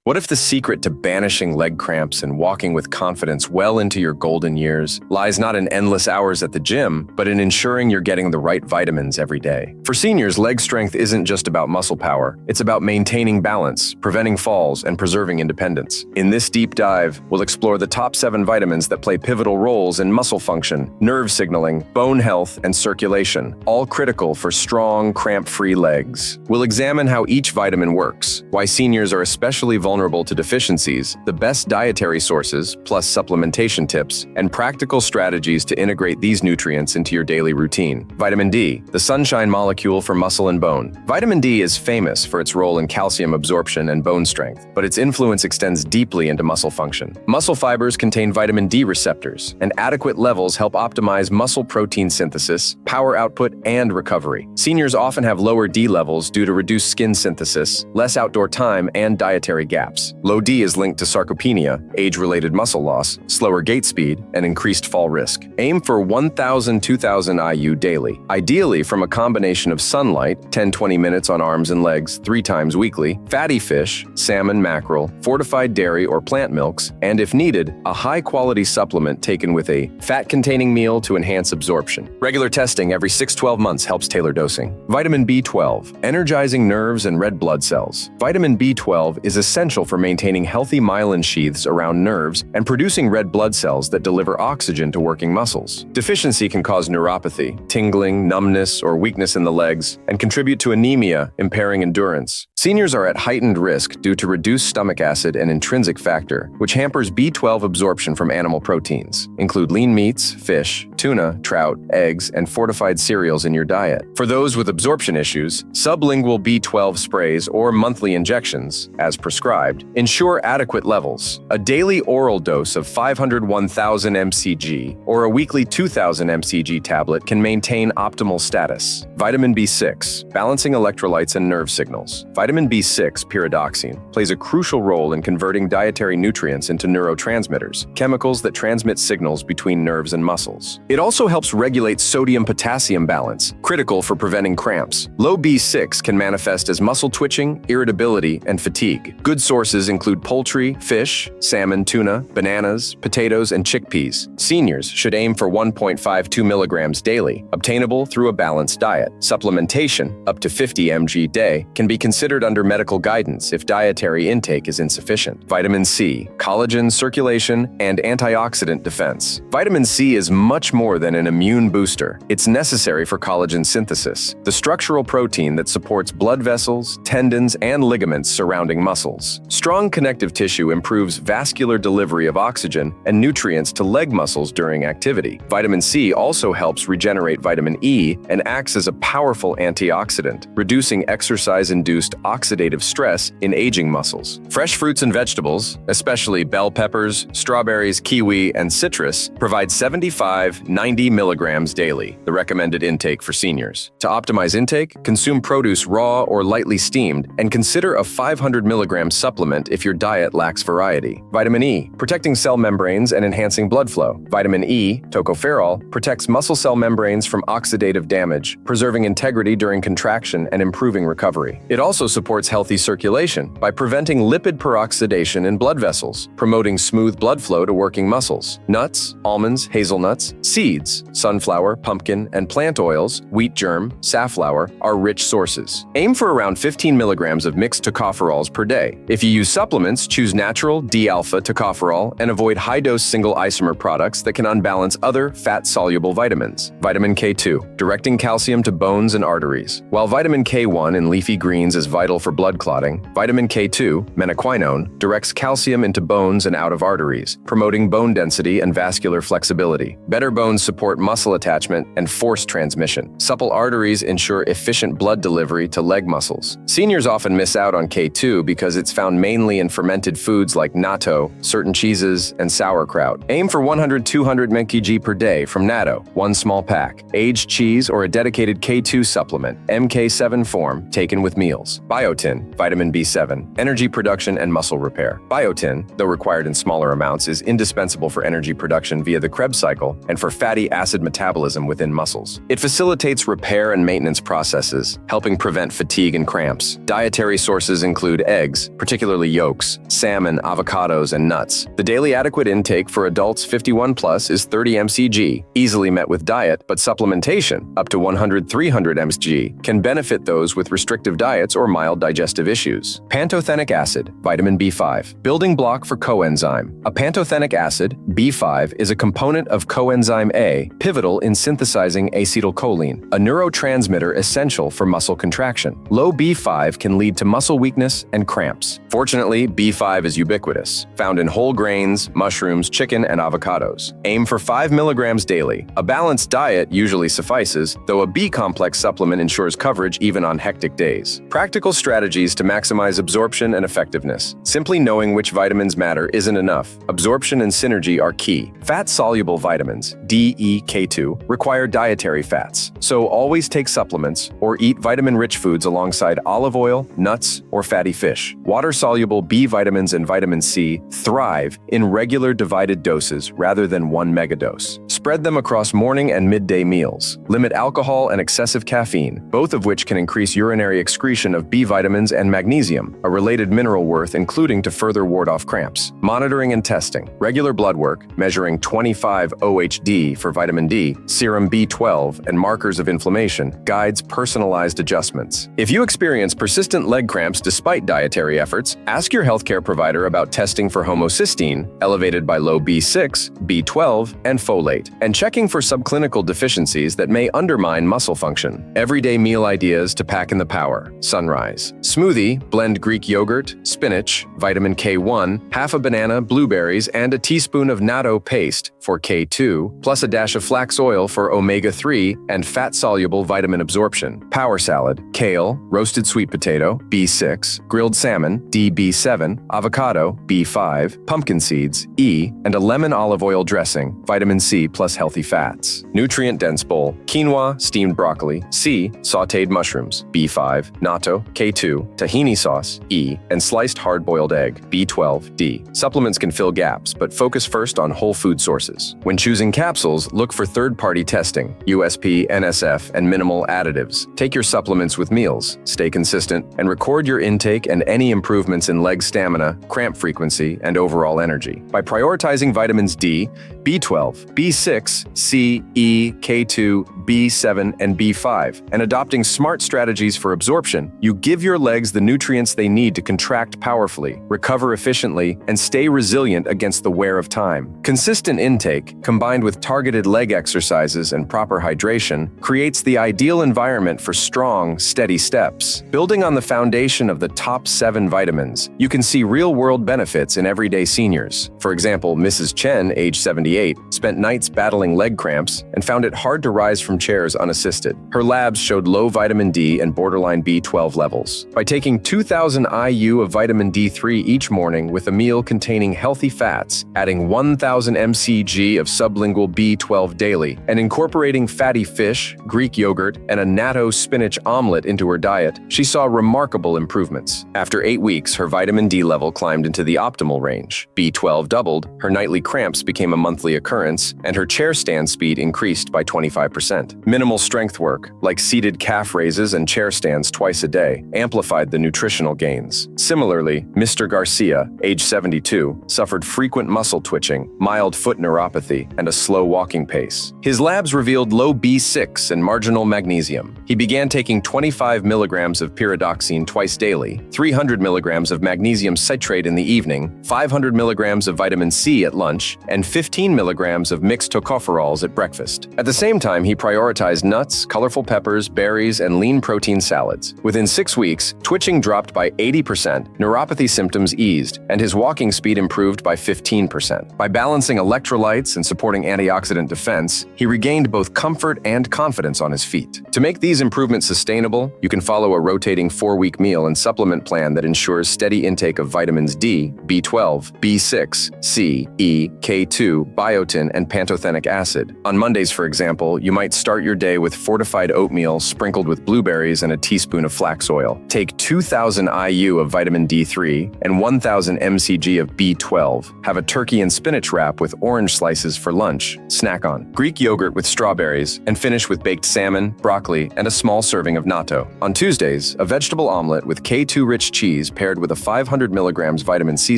What if the secret to banishing leg cramps and walking with confidence well into your golden years lies not in endless hours at the gym, but in ensuring you're getting the right vitamins every day? For seniors, leg strength isn't just about muscle power. It's about maintaining balance, preventing falls, and preserving independence. In this deep dive, we'll explore the top 7 vitamins that play pivotal roles in muscle function, nerve signaling, bone health, and circulation, all critical for strong, cramp-free legs. We'll examine how each vitamin works, why seniors are especially vulnerable to deficiencies, the best dietary sources, plus supplementation tips, and practical strategies to integrate these nutrients into your daily routine. Vitamin D, the sunshine molecule for muscle and bone. Vitamin D is famous for its role in calcium absorption and bone strength, but its influence extends deeply into muscle function. Muscle fibers contain vitamin D receptors, and adequate levels help optimize muscle protein synthesis, power output, and recovery. Seniors often have lower D levels due to reduced skin synthesis, less outdoor time, and dietary gaps. Low D is linked to sarcopenia, age-related muscle loss, slower gait speed, and increased fall risk. Aim for 1,000–2,000 IU daily, ideally from a combination of sunlight, 10–20 minutes on arms and legs 3 times weekly, fatty fish, salmon, mackerel, fortified dairy or plant milks, and if needed, a high-quality supplement taken with a fat-containing meal to enhance absorption. Regular testing every 6–12 months helps tailor dosing. Vitamin B12, energizing nerves and red blood cells. Vitamin B12 is essential for maintaining healthy myelin sheaths around nerves and producing red blood cells that deliver oxygen to working muscles. Deficiency can cause neuropathy, tingling, numbness, or weakness in the legs, and contribute to anemia, impairing endurance. Seniors are at heightened risk due to reduced stomach acid and intrinsic factor, which hampers B12 absorption from animal proteins. Include lean meats, fish, tuna, trout, eggs, and fortified cereals in your diet. For those with absorption issues, sublingual B12 sprays or monthly injections, as prescribed, ensure adequate levels. A daily oral dose of 501,000 mcg or a weekly 2,000 mcg tablet can maintain optimal status. Vitamin B6, balancing electrolytes and nerve signals. Vitamin B6, pyridoxine, plays a crucial role in converting dietary nutrients into neurotransmitters, chemicals that transmit signals between nerves and muscles. It also helps regulate sodium-potassium balance, critical for preventing cramps. Low B6 can manifest as muscle twitching, irritability, and fatigue. Good sources include poultry, fish, salmon, tuna, bananas, potatoes, and chickpeas. Seniors should aim for 1.52 milligrams daily, obtainable through a balanced diet. Supplementation, up to 50 mg day, can be considered under medical guidance if dietary intake is insufficient. Vitamin C, collagen, circulation, and antioxidant defense. Vitamin C is much more than an immune booster. It's necessary for collagen synthesis, the structural protein that supports blood vessels, tendons, and ligaments surrounding muscles. Strong connective tissue improves vascular delivery of oxygen and nutrients to leg muscles during activity. Vitamin C also helps regenerate vitamin E and acts as a powerful antioxidant, reducing exercise-induced oxidative stress in aging muscles. Fresh fruits and vegetables, especially bell peppers, strawberries, kiwi, and citrus, provide 75–90 milligrams daily, the recommended intake for seniors. To optimize intake, consume produce raw or lightly steamed, and consider a 500 milligram supplement if your diet lacks variety. Vitamin E, protecting cell membranes and enhancing blood flow. Vitamin E, tocopherol, protects muscle cell membranes from oxidative damage, preserving integrity during contraction and improving recovery. It also supports healthy circulation by preventing lipid peroxidation in blood vessels, promoting smooth blood flow to working muscles. Nuts, almonds, hazelnuts, seeds, sunflower, pumpkin, and plant oils, wheat germ, safflower are rich sources. Aim for around 15 milligrams of mixed tocopherols per day. If you use supplements, choose natural D-alpha tocopherol and avoid high-dose single isomer products that can unbalance other fat-soluble vitamins. Vitamin K2, directing calcium to bones and arteries. While vitamin K1 in leafy greens is vital for blood clotting, vitamin K2, menaquinone, directs calcium into bones and out of arteries, promoting bone density and vascular flexibility. Better bones support muscle attachment and force transmission. Supple arteries ensure efficient blood delivery to leg muscles. Seniors often miss out on K2 because it's found mainly in fermented foods like natto, certain cheeses, and sauerkraut. Aim for 100–200 mcg per day from natto, 1 small pack, aged cheese, or a dedicated K2 supplement, MK7 form, taken with meals. Biotin, vitamin B7, energy production and muscle repair. Biotin, though required in smaller amounts, is indispensable for energy production via the Krebs cycle and for fatty acid metabolism within muscles. It facilitates repair and maintenance processes, helping prevent fatigue and cramps. Dietary sources include eggs, particularly yolks, salmon, avocados, and nuts. The daily adequate intake for adults 51 plus is 30 mcg, easily met with diet, but supplementation, up to 100-300 mcg, can benefit those with restrictive diets or mild digestive issues. Pantothenic acid, vitamin B5, building block for coenzyme. A pantothenic acid, B5, is a component of coenzyme A, pivotal in synthesizing acetylcholine, a neurotransmitter essential for muscle contraction. Low B5 can lead to muscle weakness and cramps. Fortunately, B5 is ubiquitous, found in whole grains, mushrooms, chicken, and avocados. Aim for 5 milligrams daily. A balanced diet usually suffices, though a B-complex supplement ensures coverage even on hectic days. Practical strategies to maximize absorption and effectiveness. Simply knowing which vitamins matter isn't enough. Absorption and synergy are key. Fat-soluble vitamins, D, E, K2, require dietary fats, so always take supplements or eat vitamin-rich foods alongside olive oil, nuts, or fatty fish. Water-soluble B vitamins and vitamin C thrive in regular divided doses rather than one megadose. Spread them across morning and midday meals. Limit alcohol and excessive caffeine, both of which can increase urinary excretion of B vitamins and magnesium, a related mineral worth including to further ward off cramps. Monitoring and testing. Regular blood work, measuring 25 OHD for vitamin D, serum B12, and markers of inflammation, guides personalized adjustments. If you experience persistent leg cramps despite dietary efforts, ask your healthcare provider about testing for homocysteine, elevated by low B6, B12, and folate, and checking for subclinical deficiencies that may undermine muscle function. Everyday meal ideas to pack in the power. Sunrise. Smoothie, blend Greek yogurt, spinach, vitamin K1, half a banana, blueberries, and a teaspoon of natto paste for K2, plus a dash of flax oil for omega-3 and fat-soluble vitamin absorption. Power salad, kale, roasted sweet potato, B6, grilled salmon, DB7, avocado, B5, pumpkin seeds, E, and a lemon olive oil dressing, vitamin C plus healthy fats. Nutrient-dense bowl, quinoa, steamed broccoli, C, sautéed mushrooms, B5, natto, K2, tahini sauce, E, and sliced hard-boiled egg, B12, D. Supplements can fill gaps, but focus first on whole food sources. When choosing capsules, look for third-party testing, USP, NSF, and minimal additives. Take your supplements with meals, stay consistent, and record your intake and any improvements in leg stamina, cramp frequency, and overall energy. By prioritizing vitamins D, B12, B6, C, E, K2, B7, and B5, and adopting smart strategies for absorption, you give your legs the nutrients they need to contract powerfully, recover efficiently, and stay resilient against the wear of time. Consistent intake, combined with targeted leg exercises and proper hydration, creates the ideal environment for strong, steady steps. Building on the foundation of the top 7 vitamins, you can see real-world benefits in everyday seniors. For example, Mrs. Chen, age 78, spent nights battling leg cramps and found it hard to rise from chairs unassisted. Her labs showed low vitamin D and borderline B12 levels. By taking 2,000 IU of vitamin D3 each morning with a meal containing healthy fats, adding 1,000 mcg of sublingual B12 daily, and incorporating fatty fish, Greek yogurt, and a natto spinach omelet into her diet, she saw remarkable improvements. After 8 weeks, her vitamin D level climbed into the optimal range. B12 doubled, her nightly cramps became a monthly occurrence, and her chair stand speed increased by 25%. Minimal strength work, like seated calf raises and chair stands twice a day, amplified the nutritional gains. Similarly, Mr. Garcia, age 72, suffered frequent muscle twitching, mild foot neuropathy, and a slow walking pace. His labs revealed low B6 and marginal magnesium. He began taking 25 milligrams of pyridoxine twice daily, 300 milligrams of magnesium citrate in the evening, 500 milligrams of vitamin C at lunch, and 15 milligrams of mixed tocopherols at breakfast. At the same time, he prioritized nuts, colorful peppers, berries, and lean protein salads. Within 6 weeks, twitching dropped by 80%, neuropathy symptoms eased, and his walking speed improved by 15%. By balancing electrolytes and supporting antioxidant defense, he regained both comfort and confidence on his feet. To make these improvements sustainable, you can follow a rotating 4-week meal and supplement plan that ensures steady intake of vitamins D, B12, B6, C, E, K2, biotin, and pantothenic pantothenic acid. On Mondays, for example, you might start your day with fortified oatmeal sprinkled with blueberries and a teaspoon of flax oil. Take 2,000 IU of vitamin D3 and 1,000 mcg of B12. Have a turkey and spinach wrap with orange slices for lunch. Snack on Greek yogurt with strawberries, and finish with baked salmon, broccoli, and a small serving of natto. On Tuesdays, a vegetable omelet with K2-rich cheese paired with a 500 milligrams vitamin C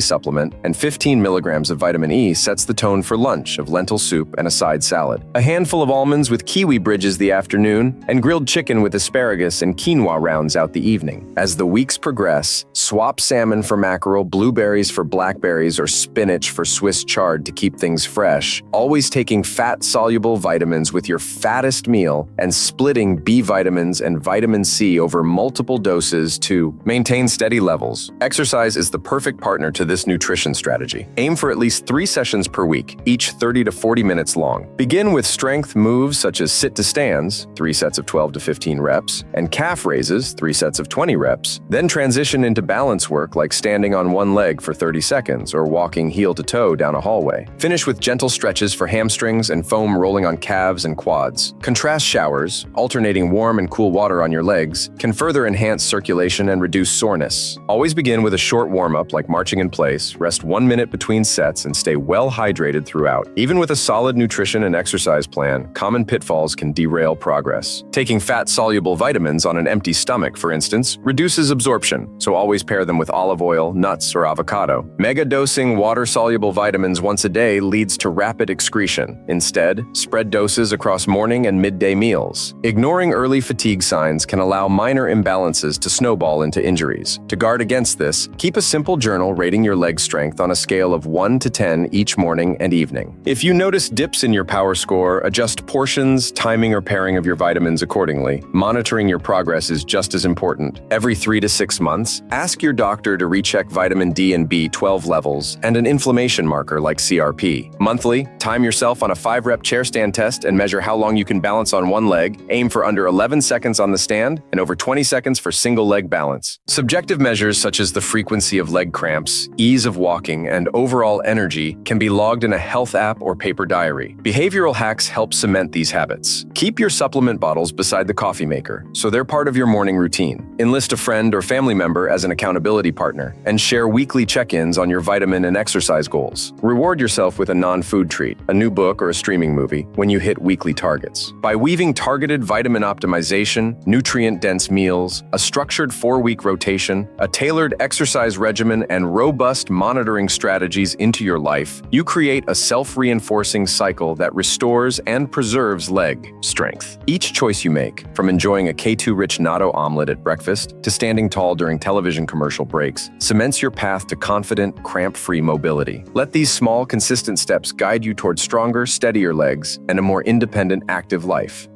supplement and 15 milligrams of vitamin E sets the tone for lunch of lentil soup and a side salad. A handful of almonds with kiwi bridges the afternoon, and grilled chicken with asparagus and quinoa rounds out the evening. As the weeks progress, swap salmon for mackerel, blueberries for blackberries, or spinach for Swiss chard to keep things fresh, always taking fat-soluble vitamins with your fattest meal and splitting B vitamins and vitamin C over multiple doses to maintain steady levels. Exercise is the perfect partner to this nutrition strategy. Aim for at least 3 sessions per week, each 30 to 40 minutes long. Begin with strength moves such as sit to stands, 3 sets of 12 to 15 reps, and calf raises, 3 sets of 20 reps. Then transition into balance work like standing on one leg for 30 seconds or walking heel to toe down a hallway. Finish with gentle stretches for hamstrings and foam rolling on calves and quads. Contrast showers, alternating warm and cool water on your legs, can further enhance circulation and reduce soreness. Always begin with a short warm-up like marching in place, rest 1 minute between sets, and stay well hydrated throughout. Even with a solid nutrition and exercise plan, common pitfalls can derail progress. Taking fat-soluble vitamins on an empty stomach, for instance, reduces absorption, so always pair them with olive oil, nuts, or avocado. Mega-dosing water-soluble vitamins once a day leads to rapid excretion. Instead, spread doses across morning and midday meals. Ignoring early fatigue signs can allow minor imbalances to snowball into injuries. To guard against this, keep a simple journal rating your leg strength on a scale of 1 to 10 each morning and evening. If you notice dips in your power score, adjust portions, timing, or pairing of your vitamins accordingly. Monitoring your progress is just as important. Every 3 to 6 months, ask your doctor to recheck vitamin D and B12 levels and an inflammation marker like CRP. Monthly, time yourself on a 5-rep chair stand test and measure how long you can balance on one leg. Aim for under 11 seconds on the stand and over 20 seconds for single leg balance. Subjective measures such as the frequency of leg cramps, ease of walking, and overall energy can be logged in a health app or paper diary. Behavioral hacks help cement these habits. Keep your supplement bottles beside the coffee maker, so they're part of your morning routine. Enlist a friend or family member as an accountability partner, and share weekly check-ins on your vitamin and exercise goals. Reward yourself with a non-food treat, a new book, or a streaming movie when you hit weekly targets. By weaving targeted vitamin optimization, nutrient-dense meals, a structured 4-week rotation, a tailored exercise regimen, and robust monitoring strategies into your life, you create a self-reinforcing cycle that restores and preserves leg strength. Each choice you make, from enjoying a K2-rich natto omelet at breakfast to standing tall during television commercial breaks, cements your path to confident, cramp-free mobility. Let these small, consistent steps guide you towards stronger, steadier legs and a more independent, active life.